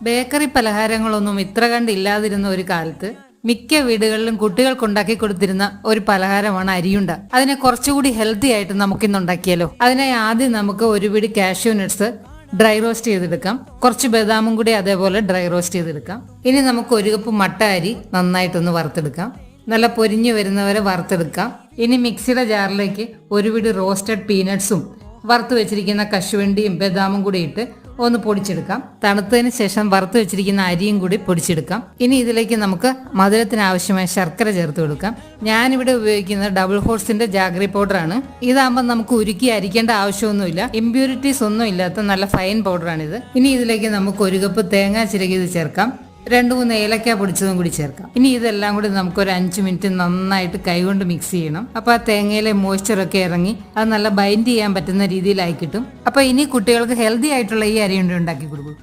Bakery പലഹാരങ്ങളൊന്നും ഇത്ര കണ്ടില്ലാതിരുന്ന ഒരു കാലത്ത് മിക്ക വീടുകളിലും കുട്ടികൾക്ക് ഉണ്ടാക്കി കൊടുത്തിരുന്ന ഒരു പലഹാരമാണ് അരിയുണ്ട. അതിനെ കുറച്ചുകൂടി ഹെൽത്തി ആയിട്ട് നമുക്കിന്ന് ഉണ്ടാക്കിയാലോ. അതിനായി ആദ്യം നമുക്ക് ഒരു പിടി കാഷ്യൂ നട്ട്സ് ഡ്രൈ റോസ്റ്റ് ചെയ്തെടുക്കാം. കുറച്ച് ബദാമും കൂടി അതേപോലെ ഡ്രൈ റോസ്റ്റ് ചെയ്തെടുക്കാം. ഇനി നമുക്ക് ഒരു കപ്പ് മട്ട അരി നന്നായിട്ടൊന്ന് വറുത്തെടുക്കാം. നല്ല പൊരിഞ്ഞു വരുന്നവരെ വറുത്തെടുക്കാം. ഇനി മിക്സിയുടെ ജാറിലേക്ക് ഒരു പിടി റോസ്റ്റഡ് പീനട്ട്സും വറുത്ത് വെച്ചിരിക്കുന്ന കശുവണ്ടിയും ബദാമും കൂടി ഇട്ട് ഒന്ന് പൊടിച്ചെടുക്കാം. തണുത്തതിന് ശേഷം വറുത്ത് വെച്ചിരിക്കുന്ന അരിയും കൂടി പൊടിച്ചെടുക്കാം. ഇനി ഇതിലേക്ക് നമുക്ക് മധുരത്തിന് ആവശ്യമായ ശർക്കര ചേർത്ത് കൊടുക്കാം. ഞാനിവിടെ ഉപയോഗിക്കുന്നത് ഡബിൾ ഹോഴ്സിന്റെ ജാഗ്രി പൗഡറാണ്. ഇതാകുമ്പോൾ നമുക്ക് ഉരുക്കി അരിക്കേണ്ട ആവശ്യമൊന്നുമില്ല. ഇമ്പ്യൂരിറ്റീസ് ഒന്നും ഇല്ലാത്ത നല്ല ഫൈൻ പൗഡറാണിത്. ഇനി ഇതിലേക്ക് നമുക്ക് ഒരു കപ്പ് തേങ്ങ ചിരകിയത് ചേർക്കാം. 2-3 ഏലക്ക പൊടിച്ചതും കൂടി ചേർക്കാം. ഇനി ഇതെല്ലാം കൂടി നമുക്ക് ഒരു 5 മിനിറ്റ് നന്നായിട്ട് കൈകൊണ്ട് മിക്സ് ചെയ്യണം. അപ്പോൾ ആ തേങ്ങയിലെ മോയ്സ്ചറൊക്കെ ഇറങ്ങി അത് നല്ല ബൈൻഡ് ചെയ്യാൻ പറ്റുന്ന രീതിയിലായി കിട്ടും. അപ്പോൾ ഇനി കുട്ടികൾക്ക് ഹെൽത്തി ആയിട്ടുള്ള ഈ അരിയുണ്ട ഉണ്ടാക്കി കൊടുക്കും.